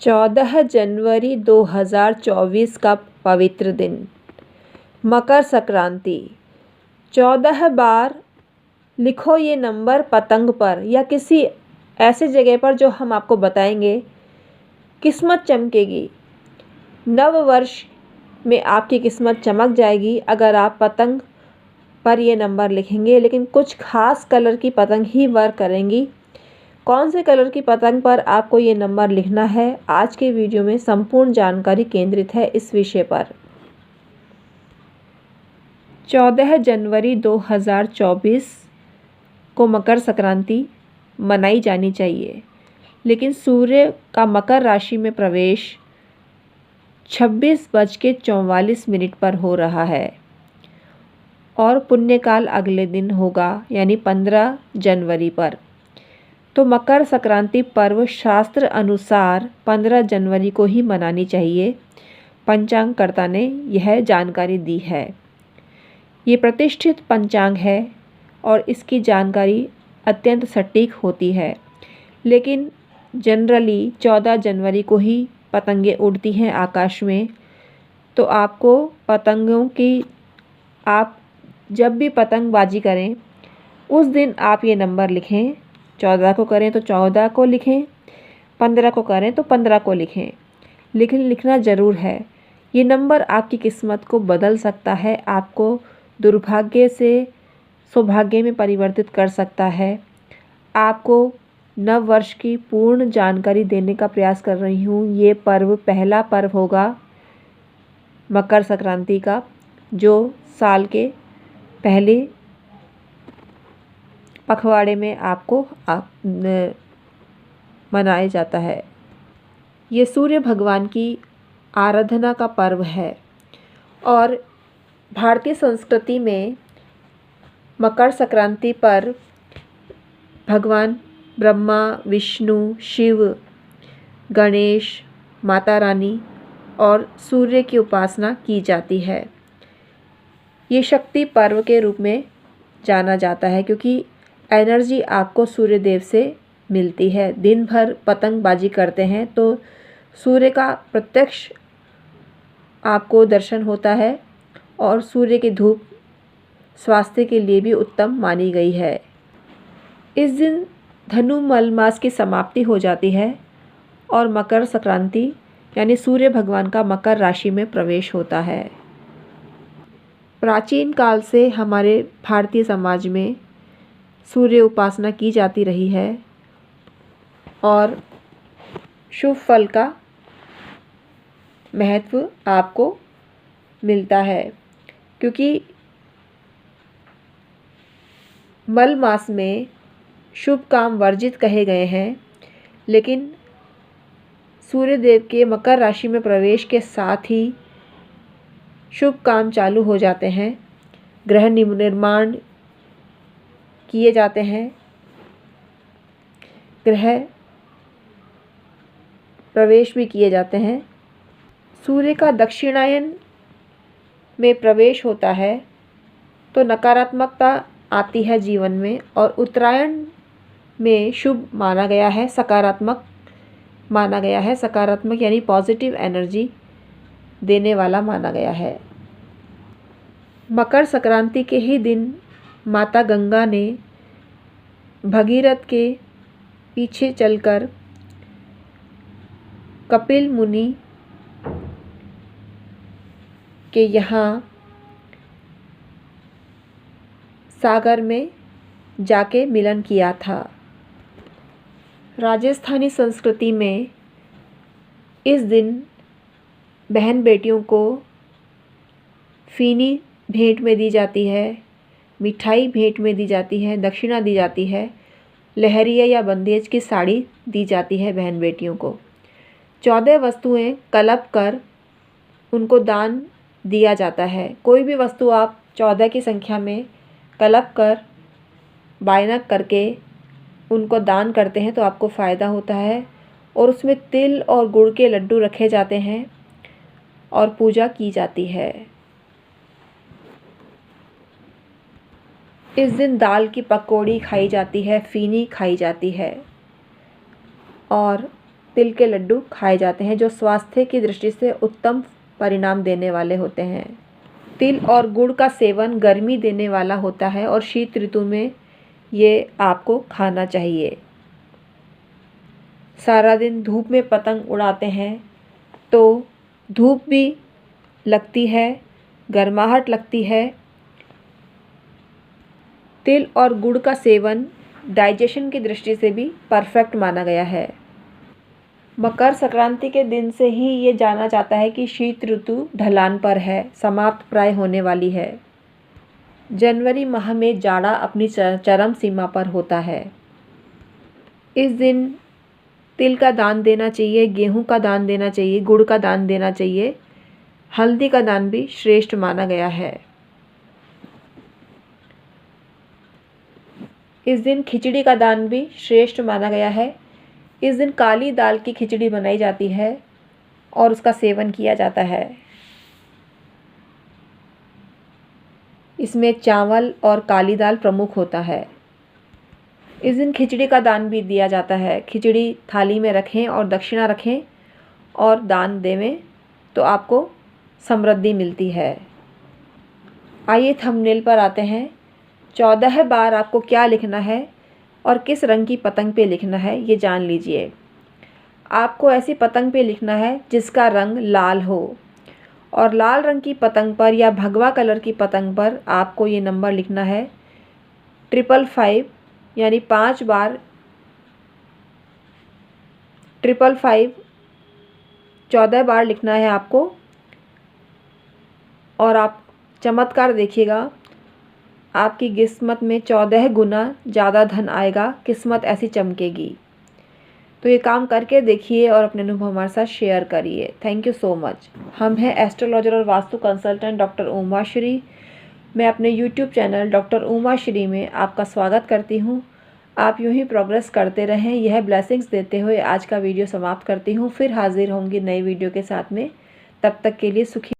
14 जनवरी 2024 का पवित्र दिन मकर संक्रांति। 14 बार लिखो ये नंबर पतंग पर या किसी ऐसे जगह पर जो हम आपको बताएंगे। किस्मत चमकेगी। नव वर्ष में आपकी किस्मत चमक जाएगी अगर आप पतंग पर ये नंबर लिखेंगे, लेकिन कुछ खास कलर की पतंग ही वर्क करेंगी। कौन से कलर की पतंग पर आपको ये नंबर लिखना है, आज के वीडियो में संपूर्ण जानकारी केंद्रित है इस विषय पर। 14 जनवरी 2024 को मकर संक्रांति मनाई जानी चाहिए, लेकिन सूर्य का मकर राशि में प्रवेश 26:44 पर हो रहा है और पुण्यकाल अगले दिन होगा, यानी 15 जनवरी पर। तो मकर संक्रांति पर्व शास्त्र अनुसार 15 जनवरी को ही मनानी चाहिए। पंचांगकर्ता ने यह जानकारी दी है। ये प्रतिष्ठित पंचांग है और इसकी जानकारी अत्यंत सटीक होती है, लेकिन जनरली 14 जनवरी को ही पतंगें उड़ती हैं आकाश में। तो आपको पतंगों की, आप जब भी पतंगबाजी करें उस दिन आप ये नंबर लिखें। 14 को करें तो 14 को लिखें, 15 को करें तो 15 को लिखें, लेकिन लिखना ज़रूर है। ये नंबर आपकी किस्मत को बदल सकता है, आपको दुर्भाग्य से सौभाग्य में परिवर्तित कर सकता है। आपको नव वर्ष की पूर्ण जानकारी देने का प्रयास कर रही हूँ। ये पर्व पहला पर्व होगा मकर संक्रांति का, जो साल के पहले पखवाड़े में आपको मनाया जाता है। ये सूर्य भगवान की आराधना का पर्व है और भारतीय संस्कृति में मकर संक्रांति पर भगवान ब्रह्मा, विष्णु, शिव, गणेश, माता रानी और सूर्य की उपासना की जाती है। ये शक्ति पर्व के रूप में जाना जाता है क्योंकि एनर्जी आपको सूर्य देव से मिलती है। दिन भर पतंगबाजी करते हैं तो सूर्य का प्रत्यक्ष आपको दर्शन होता है और सूर्य की धूप स्वास्थ्य के लिए भी उत्तम मानी गई है। इस दिन धनु मल मास की समाप्ति हो जाती है और मकर संक्रांति यानी सूर्य भगवान का मकर राशि में प्रवेश होता है। प्राचीन काल से हमारे भारतीय समाज में सूर्य उपासना की जाती रही है और शुभ फल का महत्व आपको मिलता है, क्योंकि मल मास में शुभ काम वर्जित कहे गए हैं, लेकिन सूर्य देव के मकर राशि में प्रवेश के साथ ही शुभ काम चालू हो जाते हैं। ग्रह निर्माण किए जाते हैं, ग्रह प्रवेश भी किए जाते हैं। सूर्य का दक्षिणायन में प्रवेश होता है तो नकारात्मकता आती है जीवन में, और उत्तरायण में शुभ माना गया है, सकारात्मक माना गया है। सकारात्मक यानी पॉजिटिव एनर्जी देने वाला माना गया है। मकर संक्रांति के ही दिन माता गंगा ने भगीरथ के पीछे चलकर कपिल मुनि के यहाँ सागर में जाके मिलन किया था। राजस्थानी संस्कृति में इस दिन बहन बेटियों को फीनी भेंट में दी जाती है, मिठाई भेंट में दी जाती है, दक्षिणा दी जाती है, लहरिया या बंदेज की साड़ी दी जाती है बहन बेटियों को। 14 वस्तुएं कलप कर उनको दान दिया जाता है। कोई भी वस्तु आप 14 की संख्या में कलप कर बायनक करके उनको दान करते हैं तो आपको फ़ायदा होता है, और उसमें तिल और गुड़ के लड्डू रखे जाते हैं और पूजा की जाती है। इस दिन दाल की पकौड़ी खाई जाती है, फीनी खाई जाती है और तिल के लड्डू खाए जाते हैं जो स्वास्थ्य की दृष्टि से उत्तम परिणाम देने वाले होते हैं। तिल और गुड़ का सेवन गर्मी देने वाला होता है और शीत ऋतु में ये आपको खाना चाहिए। सारा दिन धूप में पतंग उड़ाते हैं तो धूप भी लगती है, गर्माहट लगती है। तिल और गुड़ का सेवन डाइजेशन की दृष्टि से भी परफेक्ट माना गया है। मकर संक्रांति के दिन से ही ये जाना जाता है कि शीत ऋतु ढलान पर है, समाप्त प्राय होने वाली है। जनवरी माह में जाड़ा अपनी चरम सीमा पर होता है। इस दिन तिल का दान देना चाहिए, गेहूं का दान देना चाहिए, गुड़ का दान देना चाहिए, हल्दी का दान भी श्रेष्ठ माना गया है। इस दिन खिचड़ी का दान भी श्रेष्ठ माना गया है। इस दिन काली दाल की खिचड़ी बनाई जाती है और उसका सेवन किया जाता है। इसमें चावल और काली दाल प्रमुख होता है। इस दिन खिचड़ी का दान भी दिया जाता है। खिचड़ी थाली में रखें और दक्षिणा रखें और दान देवें तो आपको समृद्धि मिलती है। आइए थंबनेल पर आते हैं। 14 बार आपको क्या लिखना है और किस रंग की पतंग पे लिखना है ये जान लीजिए। आपको ऐसी पतंग पे लिखना है जिसका रंग लाल हो और लाल रंग की पतंग पर या भगवा कलर की पतंग पर आपको ये नंबर लिखना है 555 यानी 5 बार 555 14 बार लिखना है आपको। और आप चमत्कार देखिएगा, आपकी किस्मत में 14 गुना ज़्यादा धन आएगा, किस्मत ऐसी चमकेगी। तो ये काम करके देखिए और अपने अनुभव हमारे साथ शेयर करिए। Thank you so much. हम हैं एस्ट्रोलॉजर और वास्तु कंसल्टेंट डॉक्टर उमा श्री। मैं अपने YouTube channel doctor Uma Shri में आपका स्वागत करती हूँ। आप यूँ ही प्रोग्रेस करते रहें, यह ब्लेसिंग्स देते हुए आज का वीडियो समाप्त करती हूँ। फिर हाजिर होंगी नई वीडियो के साथ में। तब तक के लिए सुखी